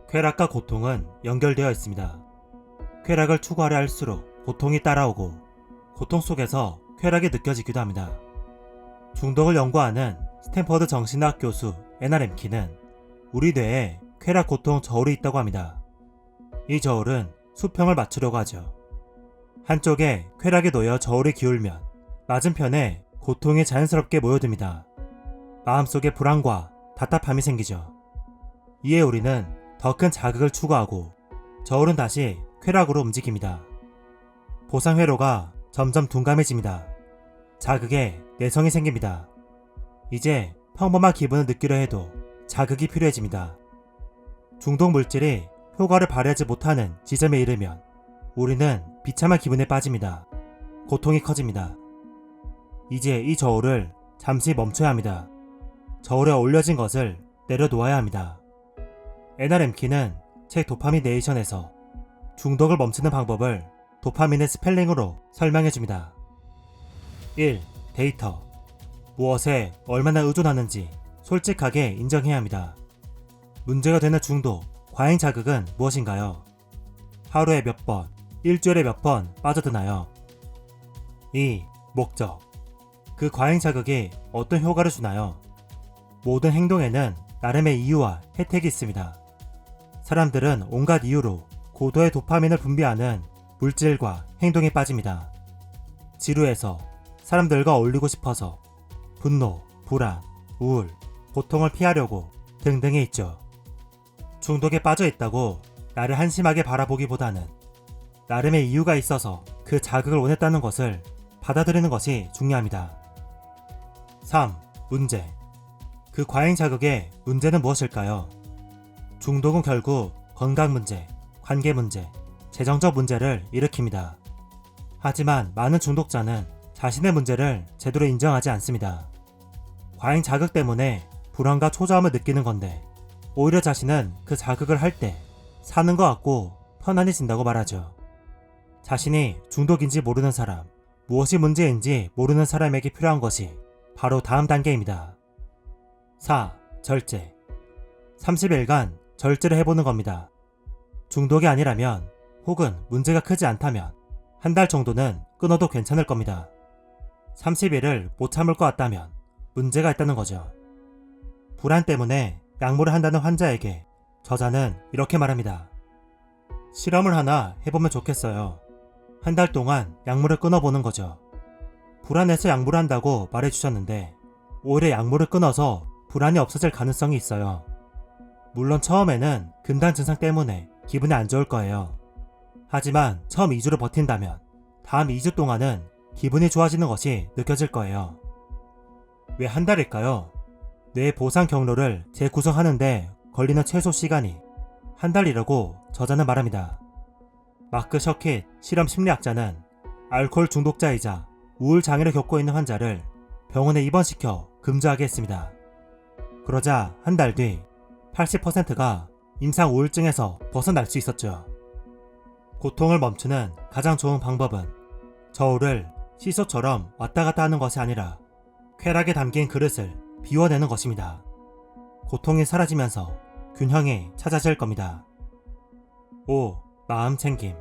쾌락과 고통은 연결되어 있습니다. 쾌락을 추구하려 할수록 고통이 따라오고 고통 속에서 쾌락이 느껴지기도 합니다. 중독을 연구하는 스탠퍼드 정신학 교수 애나 렘킨은 우리 뇌에 쾌락 고통 저울이 있다고 합니다. 이 저울은 수평을 맞추려고 하죠. 한쪽에 쾌락이 놓여 저울이 기울면 맞은편에 고통이 자연스럽게 모여듭니다. 마음속에 불안과 답답함이 생기죠. 이에 우리는 더 큰 자극을 추구하고 저울은 다시 쾌락으로 움직입니다. 보상회로가 점점 둔감해집니다. 자극에 내성이 생깁니다. 이제 평범한 기분을 느끼려 해도 자극이 필요해집니다. 중독 물질이 효과를 발휘하지 못하는 지점에 이르면 우리는 비참한 기분에 빠집니다. 고통이 커집니다. 이제 이 저울을 잠시 멈춰야 합니다. 저울에 올려진 것을 내려놓아야 합니다. 애나 렘킨은 책 도파민 네이션에서 중독을 멈추는 방법을 도파민의 스펠링으로 설명해줍니다. 1. 데이터. 무엇에 얼마나 의존하는지 솔직하게 인정해야 합니다. 문제가 되는 중독, 과잉 자극은 무엇인가요? 하루에 몇 번, 일주일에 몇 번 빠져드나요? 2. 목적. 그 과잉 자극이 어떤 효과를 주나요? 모든 행동에는 나름의 이유와 혜택이 있습니다. 사람들은 온갖 이유로 고도의 도파민을 분비하는 물질과 행동에 빠집니다. 지루해서, 사람들과 어울리고 싶어서, 분노, 불안, 우울, 고통을 피하려고 등등이 있죠. 중독에 빠져 있다고 나를 한심하게 바라보기보다는 나름의 이유가 있어서 그 자극을 원했다는 것을 받아들이는 것이 중요합니다. 3. 문제. 그 과잉 자극의 문제는 무엇일까요? 중독은 결국 건강 문제, 관계 문제, 재정적 문제를 일으킵니다. 하지만 많은 중독자는 자신의 문제를 제대로 인정하지 않습니다. 과잉 자극 때문에 불안과 초조함을 느끼는 건데 오히려 자신은 그 자극을 할 때 사는 것 같고 편안해진다고 말하죠. 자신이 중독인지 모르는 사람, 무엇이 문제인지 모르는 사람에게 필요한 것이 바로 다음 단계입니다. 4. 절제. 30일간 절제를 해보는 겁니다. 중독이 아니라면 혹은 문제가 크지 않다면 한 달 정도는 끊어도 괜찮을 겁니다. 30일을 못 참을 것 같다면 문제가 있다는 거죠. 불안 때문에 약물을 한다는 환자에게 저자는 이렇게 말합니다. 실험을 하나 해보면 좋겠어요. 한 달 동안 약물을 끊어보는 거죠. 불안해서 약물을 한다고 말해주셨는데 오히려 약물을 끊어서 불안이 없어질 가능성이 있어요. 물론 처음에는 금단 증상 때문에 기분이 안 좋을 거예요. 하지만 처음 2주를 버틴다면 다음 2주 동안은 기분이 좋아지는 것이 느껴질 거예요. 왜 한 달일까요? 뇌의 보상 경로를 재구성하는데 걸리는 최소 시간이 한 달이라고 저자는 말합니다. 마크 셔킷 실험 심리학자는 알코올 중독자이자 우울 장애를 겪고 있는 환자를 병원에 입원시켜 금주하게 했습니다. 그러자 한 달 뒤 80%가 임상 우울증에서 벗어날 수 있었죠. 고통을 멈추는 가장 좋은 방법은 저울을 시소처럼 왔다 갔다 하는 것이 아니라 쾌락에 담긴 그릇을 비워내는 것입니다. 고통이 사라지면서 균형이 찾아질 겁니다. 5. 마음 챙김.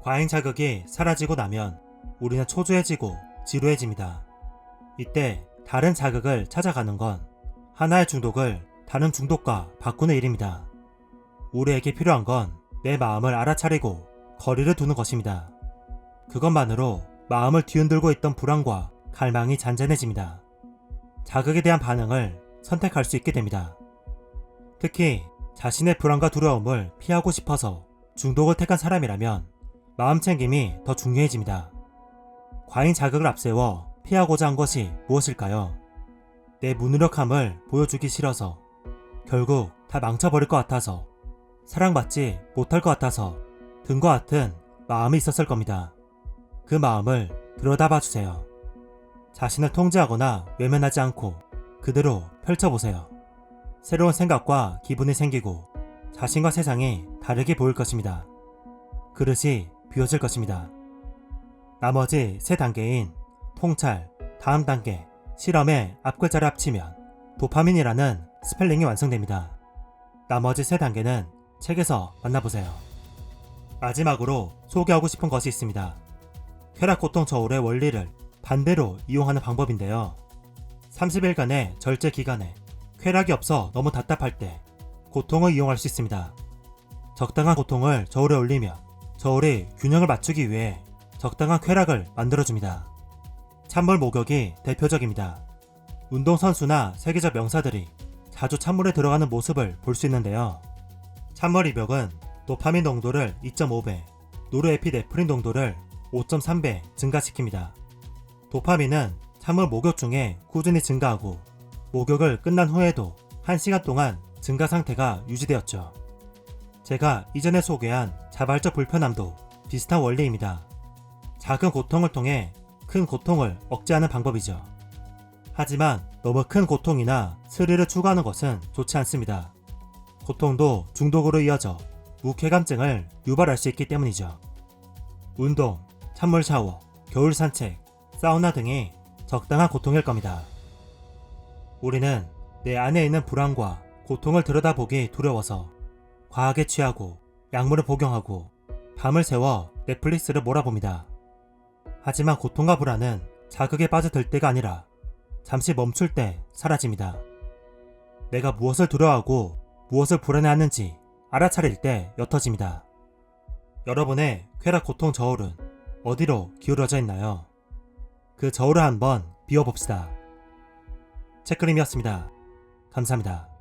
과잉 자극이 사라지고 나면 우리는 초조해지고 지루해집니다. 이때 다른 자극을 찾아가는 건 하나의 중독을 다른 중독과 바꾸는 일입니다. 우리에게 필요한 건 내 마음을 알아차리고 거리를 두는 것입니다. 그것만으로 마음을 뒤흔들고 있던 불안과 갈망이 잔잔해집니다. 자극에 대한 반응을 선택할 수 있게 됩니다. 특히 자신의 불안과 두려움을 피하고 싶어서 중독을 택한 사람이라면 마음 챙김이 더 중요해집니다. 과잉 자극을 앞세워 피하고자 한 것이 무엇일까요? 내 무능력함을 보여주기 싫어서, 결국 다 망쳐버릴 것 같아서, 사랑받지 못할 것 같아서 등과 같은 마음이 있었을 겁니다. 그 마음을 들여다봐 주세요. 자신을 통제하거나 외면하지 않고 그대로 펼쳐보세요. 새로운 생각과 기분이 생기고 자신과 세상이 다르게 보일 것입니다. 그릇이 비워질 것입니다. 나머지 세 단계인 통찰, 다음 단계, 실험의 앞글자를 합치면 도파민이라는 스펠링이 완성됩니다. 나머지 세 단계는 책에서 만나보세요. 마지막으로 소개하고 싶은 것이 있습니다. 쾌락 고통 저울의 원리를 반대로 이용하는 방법인데요. 30일간의 절제 기간에 쾌락이 없어 너무 답답할 때 고통을 이용할 수 있습니다. 적당한 고통을 저울에 올리면 저울이 균형을 맞추기 위해 적당한 쾌락을 만들어줍니다. 찬물 목욕이 대표적입니다. 운동선수나 세계적 명사들이 자주 찬물에 들어가는 모습을 볼 수 있는데요. 찬물 입욕은 도파민 농도를 2.5배, 노르에피네프린 농도를 5.3배 증가시킵니다. 도파민은 찬물 목욕 중에 꾸준히 증가하고 목욕을 끝난 후에도 1시간 동안 증가 상태가 유지되었죠. 제가 이전에 소개한 자발적 불편함도 비슷한 원리입니다. 작은 고통을 통해 큰 고통을 억제하는 방법이죠. 하지만 너무 큰 고통이나 스릴을 추구하는 것은 좋지 않습니다. 고통도 중독으로 이어져 무쾌감증을 유발할 수 있기 때문이죠. 운동, 찬물 샤워, 겨울 산책, 사우나 등이 적당한 고통일 겁니다. 우리는 내 안에 있는 불안과 고통을 들여다보기 두려워서 과하게 취하고 약물을 복용하고 밤을 새워 넷플릭스를 몰아봅니다. 하지만 고통과 불안은 자극에 빠져들 때가 아니라 잠시 멈출 때 사라집니다. 내가 무엇을 두려워하고 무엇을 불안해하는지 알아차릴 때 옅어집니다. 여러분의 쾌락 고통 저울은 어디로 기울어져 있나요? 그 저울을 한번 비워봅시다. 책그림이었습니다. 감사합니다.